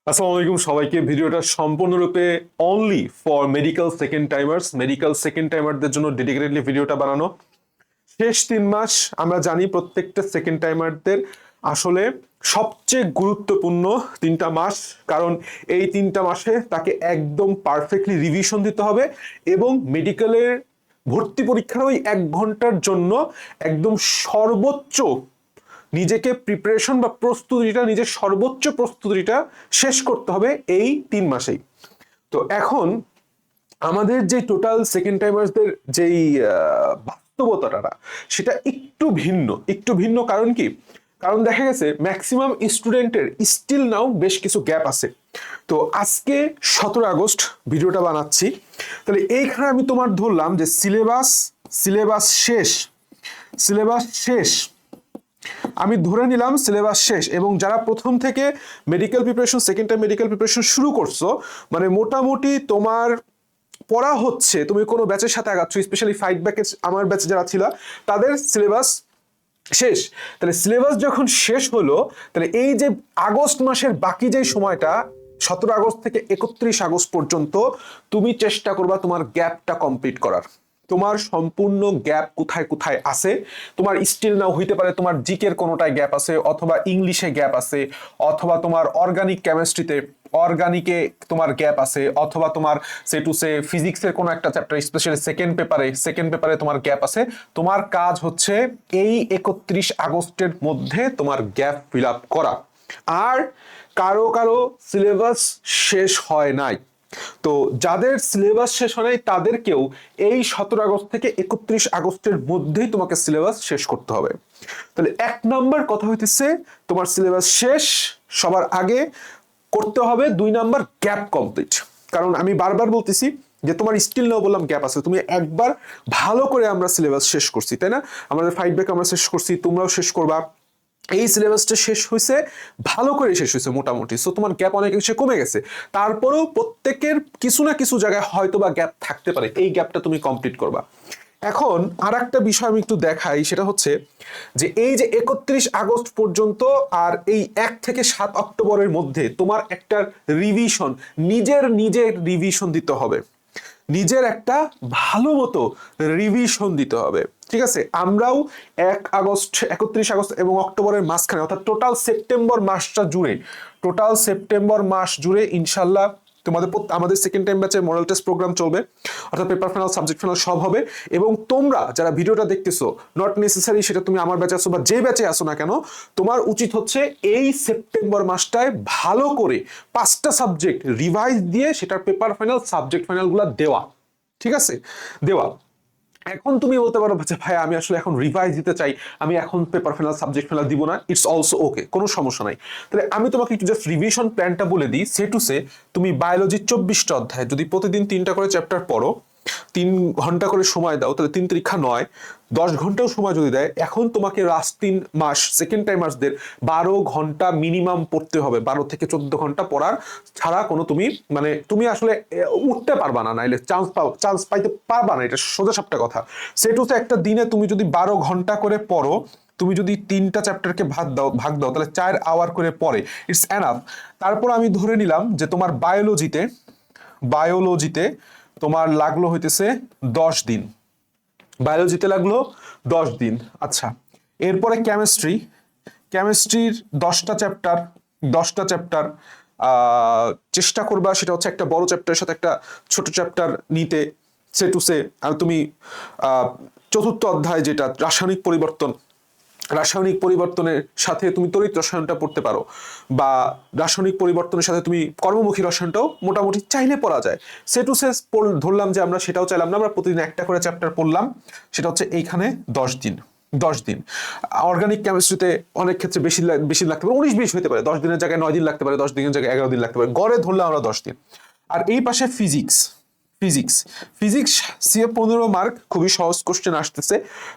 আসসালামু আলাইকুম সবাইকে। ভিডিওটা সম্পূর্ণরূপে অনলি ফর মেডিকেল সেকেন্ড টাইমারদের জন্য ডেডিকেটেডলি ভিডিওটা বানানো। শেষ 3 মাস আমরা জানি প্রত্যেকটা সেকেন্ড টাইমারদের আসলে সবচেয়ে গুরুত্বপূর্ণ 3টা মাস, কারণ এই 3টা মাসে তাকে একদম পারফেক্টলি রিভিশন দিতে হবে এবং মেডিকেলের ভর্তি পরীক্ষার ওই 1 ঘন্টার জন্য একদম সর্বোচ্চ নিজেকে প্রিপারেশন বা প্রস্তুতিটা, নিজের সর্বোচ্চ প্রস্তুতিটা শেষ করতে হবে এই 3 মাসেই। তো এখন আমাদের যে টোটাল সেকেন্ড টাইমার্সদের যেই বাস্তবতাটা সেটা একটু ভিন্ন কারণ কি? কারণ দেখা গেছে ম্যাক্সিমাম স্টুডেন্টের স্টিল নাও বেশ কিছু গ্যাপ আছে। তো আজকে 17 আগস্ট ভিডিওটা বানাচ্ছি, তাহলে এইখানে আমি তোমার ধরলাম যে সিলেবাস শেষ আমি ধরে নিলাম সিলেবাস শেষ, এবং যারা প্রথম থেকে medical preparation second time medical preparation শুরু করছো, মানে মোটামুটি তোমার পড়া হচ্ছে, তুমি কোনো ব্যাচের সাথে আগাচ্ছ, স্পেশালি ফাইট ব্যাচে আমার ব্যাচে যারা ছিল তাদের সিলেবাস শেষ। তাহলে সিলেবাস যখন শেষ হলো, তাহলে এই যে আগস্ট মাসের বাকি যে সময়টা 17 আগস্ট থেকে 31 আগস্ট পর্যন্ত তুমি চেষ্টা করবা তোমার গ্যাপটা কমপ্লিট করার। তোমার সম্পূর্ণ গ্যাপ কোথায় কোথায় আছে, তোমার স্টিল নাও হইতে পারে তোমার জিকের কোনোটায় গ্যাপ আছে, অথবা ইংলিশে গ্যাপ আছে, অথবা তোমার অর্গানিক কেমিস্ট্রিতে অর্গানিকে তোমার গ্যাপ আছে, অথবা তোমার সে টু সে ফিজিক্সের কোনো একটা চ্যাপ্টার স্পেশালি সেকেন্ড পেপারে তোমার গ্যাপ আছে। তোমার কাজ হচ্ছে এই 31 আগস্টের মধ্যে তোমার গ্যাপ ফিল আপ করা। আর কারো কারো সিলেবাস শেষ হয় নাই, তো যাদের সিলেবাস শেষ হয় নাই তাদেরকেও এই 17 আগস্ট থেকে 31 আগস্টের মধ্যেই তোমাকে সিলেবাস শেষ করতে হবে। তাহলে 1 নম্বর কথা হইতেছে তোমার সিলেবাস শেষ সবার আগে করতে হবে, 2 নম্বর গ্যাপ কমপ্লিট। কারণ আমি বারবার বলতেছি যে তোমার স্টিল নাও বললাম গ্যাপ আছে, তুমি একবার ভালো করে আমরা সিলেবাস শেষ করছি, তাই না? আমাদের ফাইট ব্যাক আমরা শেষ করছি, তোমরাও শেষ করবা। এই সিলেবাসটা শেষ হয়েছে, ভালো করে শেষ হয়েছে মোটামুটি, সো তোমার গ্যাপ অনেক কিছু কমে গেছে। তারপরেও প্রত্যেকের কিছু না কিছু জায়গায় হয়তো বা গ্যাপ থাকতে পারে, এই গ্যাপটা তুমি কমপ্লিট করবা। এখন আর একটা বিষয় আমি একটু দেখাই, সেটা হচ্ছে যে এই যে 31 আগস্ট পর্যন্ত আর এই 1 থেকে 7 অক্টোবরের মধ্যে তোমার একটা রিভিশন, নিজের রিভিশন দিতে হবে, নিজের একটা ভালো মতো রিভিশন দিতে হবে। ঠিক আছে, আমরাও 1 আগস্ট 31 আগস্ট এবং অক্টোবরের মাঝখানে অর্থাৎ টোটাল সেপ্টেম্বর মাস জুড়ে ইনশাল্লাহ তোমাদের আমাদের সেকেন্ড টাইম ব্যাচে মডেল টেস্ট প্রোগ্রাম চলবে, অর্থাৎ পেপার ফাইনাল সাবজেক্ট ফাইনাল সব হবে। এবং তোমরা যারা ভিডিওটা দেখতেছো, নট নেসেসারি সেটা তুমি আমার ব্যাচে আসো বা যে ব্যাচে আসো না কেন, তোমার উচিত হচ্ছে এই সেপ্টেম্বর মাসটায় ভালো করে 5টা সাবজেক্ট রিভাইজ দিয়ে সেটার পেপার ফাইনাল সাবজেক্ট ফাইনালগুলো দেওয়া। ঠিক আছে, দেওয়া। এখন তুমি বলতে পারো যে ভাই আমি আসলে এখন রিভাইজ দিতে চাই, আমি এখন পেপার ফাইনাল সাবজেক্ট ফাইনাল দিব না, ইটস অলসো ওকে, কোনো সমস্যা নাই। তাহলে আমি তোমাকে একটু জাস্ট রিভিশন প্ল্যানটা বলে দিই। সে টু সে তুমি বায়োলজির 24টা অধ্যায় যদি প্রতিদিন 3টা করে চ্যাপ্টার পড়ো, 3 ঘন্টা করে সময় দাও, তাহলে 3 × 9 10 ঘন্টাও সময় যদি দেয়, এখন তোমাকে লাস্ট 3 মাস সেকেন্ড টাইমার্সদের 12 ঘন্টা মিনিমাম পড়তে হবে। 12 থেকে 14 ঘন্টা পড়ার ছাড়া কোনো তুমি মানে তুমি আসলে উঠতে পারবা না, নাইলে চান্স পাইতে পারবা না, এটা সোজা সাপটা কথা। সেটুতে একটা দিনে তুমি যদি 12 ঘন্টা করে পড়ো, তুমি যদি 3টা চ্যাপ্টারকে ভাগ দাও তাহলে 4 আওয়ার করে পড়ে, ইটস এনাফ। তারপর আমি ধরে নিলাম যে তোমার বায়োলজিতে তোমার লাগলো হইতেছে 10 দিন, বায়োলজিতে লাগলো 10 দিন। আচ্ছা, এরপরে কেমিস্ট্রির 10টা চ্যাপ্টার চেষ্টা করবা সেটা হচ্ছে একটা বড় চ্যাপ্টারের সাথে একটা ছোট চ্যাপ্টার নিতে। সে টু সে আর তুমি চতুর্থ অধ্যায় যেটা রাসায়নিক পরিবর্তনের সাথে তুমি তড়িৎ রসায়নটা পড়তে পারো, বা রাসায়নিক পরিবর্তনের সাথে তুমি কর্মমুখী রসায়নটাও মোটামুটি চাইলে পড়া যায়। সে টু সে ধরলাম যে আমরা সেটাও চাইলাম না, আমরা প্রতিদিন একটা করে চ্যাপ্টার পড়লাম, সেটা হচ্ছে এইখানে 10 দিন। অর্গানিক কেমিস্ট্রিতে অনেক ক্ষেত্রে বেশি লাগতে পারে, 19-20 হতে পারে, 10 দিনের জায়গায় 9 দিন লাগতে পারে, 10 দিনের জায়গায় 11 দিন লাগতে পারে, গড়ে ধরলাম আমরা 10 দিন। আর এই পাশে ফিজিক্স সিএ 15 মার্ক, খুবই সহজ কোশ্চেন আসতেছে।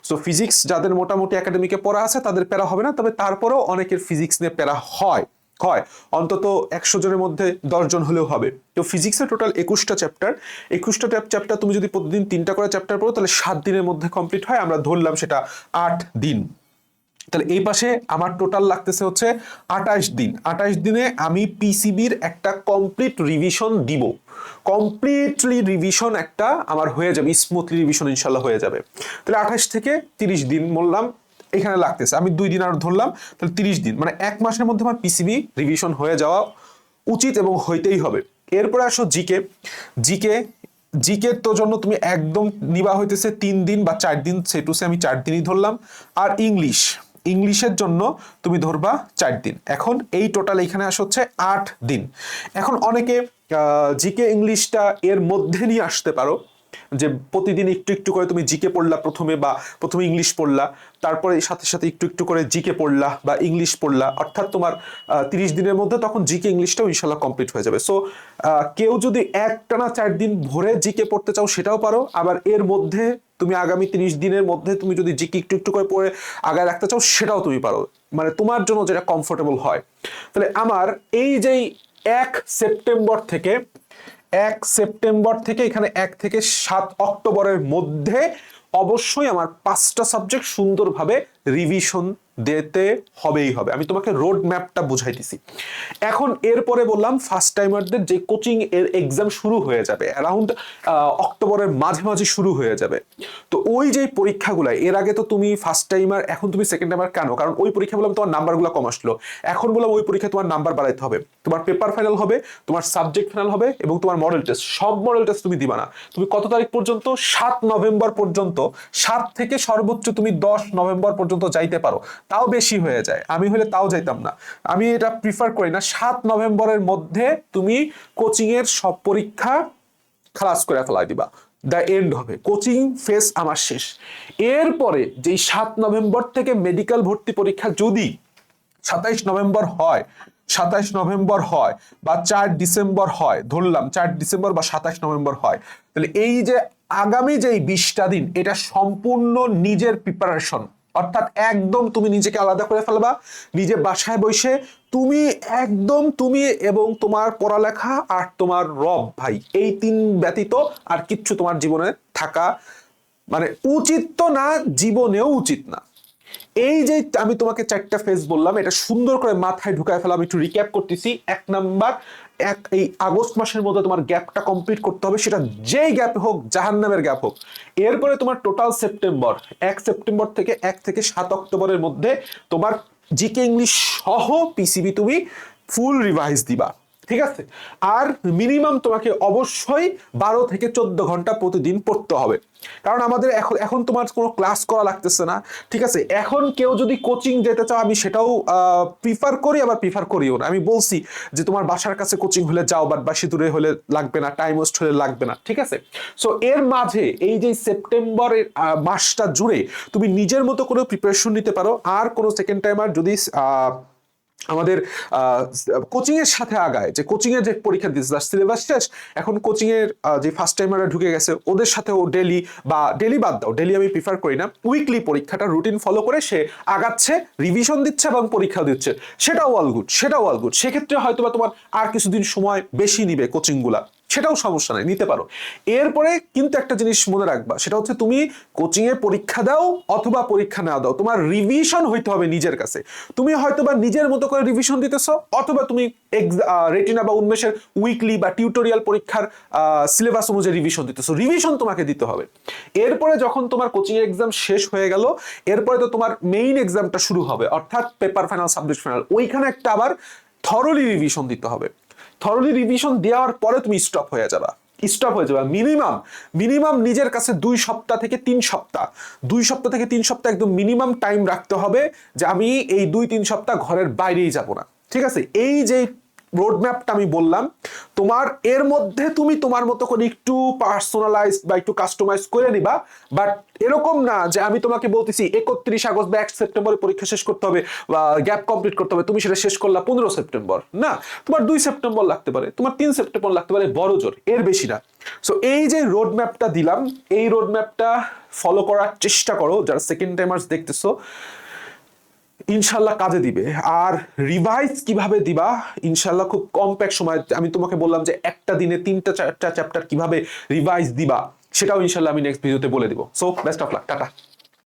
সো ফিজিক্স যাদের মোটামুটি একাডেমিকে পড়া আছে তাদের প্যারা হবে না, তবে তারপরেও অনেকের ফিজিক্স নিয়ে প্যারা হয় অন্তত 100 জনের মধ্যে 10 জন হলেও হবে। তো ফিজিক্সের টোটাল 21টা চ্যাপ্টার তুমি যদি প্রতিদিন 3টা করে চ্যাপ্টার পড়ো তাহলে 7 দিনের মধ্যে কমপ্লিট হয়, আমরা ধরলাম সেটা 8 দিন। তাহলে এই পাশে আমার টোটাল লাগতেছে হচ্ছে 28 দিন। 28 দিনে আমি পিসিবির একটা কমপ্লিট রিভিশন দিব, কমপ্লিটলি রিভিশন একটা আমার হয়ে যাবে, স্মুথলি রিভিশন ইনশাল্লাহ হয়ে যাবে। তাহলে 28 থেকে 30 দিন বললাম এখানে লাগতেছে, আমি 2 দিন আর ধরলাম, তাহলে 30 দিন, মানে 1 মাসের মধ্যে আমার পিসিবি রিভিশন হয়ে যাওয়া উচিত এবং হইতেই হবে। এরপরে আসো জিকে। জিকে জিকে তো জন্য তুমি একদম নিবা হইতেছে 3 দিন বা 4 দিন, সেটুসে আমি 4 দিনই ধরলাম। আর ইংলিশের জন্য তুমি ধরবা 4 দিন। এখন এই টোটাল এখানে আসে হচ্ছে 8 দিন। এখন অনেকে জিকে ইংলিশটা এর মধ্যে নিয়ে আসতে পারো, যে প্রতিদিন একটু একটু করে তুমি জিকে পড়লা প্রথমে, বা প্রথমে ইংলিশ পড়লা, তারপরে সাথে সাথে একটু একটু করে জিকে পড়লা বা ইংলিশ পড়লা, অর্থাৎ তোমার 30 দিনের মধ্যে তখন জিকে ইংলিশটাও ইনশাল্লাহ কমপ্লিট হয়ে যাবে। সো কেউ যদি একটানা 4 দিন ভরে জিকে পড়তে চাও সেটাও পারো, আবার এর মধ্যে তুমি আগামী 30 দিনের মধ্যে তুমি যদি জিকে একটু একটু করে পড়ে আগায় রাখতে চাও সেটাও তুমি পারো, মানে তোমার জন্য যেটা কমফোর্টেবল হয়। তাহলে আমার এই যেই 1 সেপ্টেম্বর থেকে 1 সেপ্টেম্বর থেকে এখানে 1 থেকে 7 অক্টোবরের মধ্যে অবশ্যই আমার 5টা সাবজেক্ট সুন্দরভাবে রিভিশন দিতে হবেই হবে। আমি তোমাকে রোড ম্যাপটা বুঝাইতেছি। এখন এরপরে বললাম ফার্স্ট টাইমারদের যে কোচিং এর এক্সাম শুরু হয়ে যাবে অ্যারাউন্ড অক্টোবরের মাঝামাঝি শুরু হয়ে যাবে। তো ওই যে পরীক্ষাগুলো, এর আগে তো তুমি ফার্স্ট টাইমার, এখন তুমি সেকেন্ড টাইমার কেন? কারণ ওই পরীক্ষা বললাম তোমার নাম্বারগুলো কম আসলো, এখন বললাম ওই পরীক্ষা তোমার নাম্বার বাড়াইতে হবে, তোমার পেপার ফাইনাল হবে, তোমার সাবজেক্ট ফাইনাল হবে এবং তোমার মডেল টেস্ট, সব মডেল টেস্ট তুমি দিবা না। তুমি কত তারিখ পর্যন্ত? 7 নভেম্বর পর্যন্ত, 7 থেকে সর্বোচ্চ তুমি 10 নভেম্বর পর্যন্ত যাইতে পারো, তাও বেশি হয়ে যায়। আমি হলে তাও যাইতাম না, আমি এটা প্রিফার করি না। 7 নভেম্বরের মধ্যে তুমি কোচিং এর সব পরীক্ষা খালাস করে ফেলাই দিবা, দ্য এন্ড হবে, কোচিং ফেস আমার শেষ। এরপরে যেই 7 নভেম্বর থেকে মেডিকেল ভর্তি পরীক্ষা যদি 27 নভেম্বর হয়, 27 নভেম্বর হয় বা 4 ডিসেম্বর হয়, ধরলাম 4 ডিসেম্বর বা 27 নভেম্বর হয়, তাহলে এই যে আগামী যেই 20টা দিন এটা সম্পূর্ণ নিজের প্রিপারেশন, অর্থাৎ একদম তুমি নিজেকে আলাদা করে ফেলবা, নিজে বাসায় বসে তুমি একদম তুমি এবং তোমার পড়ালেখা আর তোমার রব ভাই, এই 3 ব্যতীত আর কিচ্ছু তোমার জীবনে থাকা মানে উচিত তো না, জীবনেও উচিত না। এই যে আমি তোমাকে 4টা ফেজ বললাম, এটা সুন্দর করে মাথায় ঢুকায় ফেলা। আমি একটু রিক্যাপ করতেছি। 1 নাম্বার, এই আগস্ট মাসের মধ্যে তোমার গ্যাপটা কমপ্লিট করতে হবে, সেটা যেই গ্যাপ হোক, জাহান্নামের গ্যাপ হোক। এরপরে তোমার টোটাল সেপ্টেম্বর, 1 সেপ্টেম্বর থেকে 1 থেকে 7 অক্টোবরের মধ্যে তোমার জিকে ইংলিশ সহ পিসিবি তুমি ফুল রিভাইজ দিবা, ঠিক আছে? আর মিনিমাম তোমাকে অবশ্যই 12 থেকে 14 ঘন্টা প্রতিদিন পড়তে হবে, কারণ আমাদের এখন তোমার কোনো ক্লাস করা লাগতেছে না, ঠিক আছে? এখন কেউ যদি কোচিং যেতে চাও, আমি সেটাও প্রিফার করি, আবার প্রিফার করিও না। আমি বলছি যে তোমার বাসার কাছে কোচিং হলে যাও, বাট বেশি দূরে হলে লাগবে না, টাইম ওয়েস্ট হলে লাগবে না, ঠিক আছে? সো এর মাঝে এই যে সেপ্টেম্বরের মাসটা জুড়ে তুমি নিজের মতো করে প্রিপারেশন নিতে পারো। আর কোনো সেকেন্ড টাইমার যদি আমাদের কোচিং এর সাথে আগায়, যে কোচিং এর যে পরীক্ষা দিচ্ছে তার সিলেবাস শেষ, এখন কোচিং এর যে ফার্স্ট টাইমাররা ঢুকে গেছে ওদের সাথেও ডেলি, বা ডেলি বাদ দাও, ডেলি আমি প্রিফার করি না, উইকলি পরীক্ষাটা রুটিন ফলো করে সে আগাচ্ছে, রিভিশন দিচ্ছে এবং পরীক্ষা দিচ্ছে, সেটাও অল গুড, সেটাও অল গুড। সেক্ষেত্রে হয়তো বা তোমার আর কিছুদিন সময় বেশি নিবে কোচিংগুলা, সেটাও সমস্যা নাই, নিতে পারো। এরপরে কিন্তু একটা জিনিস মনে রাখবা, সেটা হচ্ছে তুমি কোচিং এ পরীক্ষা দাও অথবা পরীক্ষা না দাও, তোমার রিভিশন হইতে হবে নিজের কাছে। তুমি হয়তোবা নিজের মতো করে রিভিশন দিতেছো, অথবা তুমি রেটিনা বা উন্মেষের উইকলি বা টিউটোরিয়াল পরীক্ষার সিলেবাস অনুযায়ী রিভিশন দিতেছো, রিভিশন তোমাকে দিতে হবে। এরপরে যখন তোমার কোচিং এর এক্সাম শেষ হয়ে গেল, এরপরে তো তোমার মেইন এক্সামটা শুরু হবে, অর্থাৎ পেপার ফাইনাল, সাবজেক্ট ফাইনাল, ওইখানে একটা আবার থরলি রিভিশন দিতে হবে। থরলি রিভিশন দেওয়ার পরে তুমি স্টপ হয়ে যাবা, মিনিমাম নিজের কাছে 2 সপ্তাহ থেকে 3 সপ্তাহ, 2 সপ্তাহ থেকে 3 সপ্তাহ একদম মিনিমাম টাইম রাখতে হবে, যে আমি এই 2-3 সপ্তাহ ঘরের বাইরেই যাব না, ঠিক আছে? এই যে রোড ম্যাপটা আমি বললাম, তোমার এর মধ্যে তুমি তোমার মতো করে একটু পার্সোনালাইজ বা একটু কাস্টমাইজ করে নিবা, বাট এরকম না যে আমি তোমাকে বলতেছি 31 আগস্ট বা 1 সেপ্টেম্বরে পরীক্ষা শেষ করতে হবে বা গ্যাপ কমপ্লিট করতে হবে, তুমি সেটা শেষ করলা 15 সেপ্টেম্বর, না, তোমার 2 সেপ্টেম্বর লাগতে পারে, তোমার 3 সেপ্টেম্বর লাগতে পারে, বড় জোর, এর বেশি না। সো এই যে রোড ম্যাপটা দিলাম, এই রোড ম্যাপটা ফলো করার চেষ্টা করো যারা সেকেন্ড টাইমার্স দেখতেছো, ইনশাল্লাহ কাজে দিবে। আর রিভাইজ কিভাবে দিবা, ইনশাল্লাহ খুব কমপ্যাক্ট সময়, আমি তোমাকে বললাম যে একটা দিনে 3টা 4টা চ্যাপ্টার কিভাবে রিভাইজ দিবা, সেটাও ইনশাল্লাহ আমি নেক্সট ভিডিওতে বলে দিব। So best of luck, tata.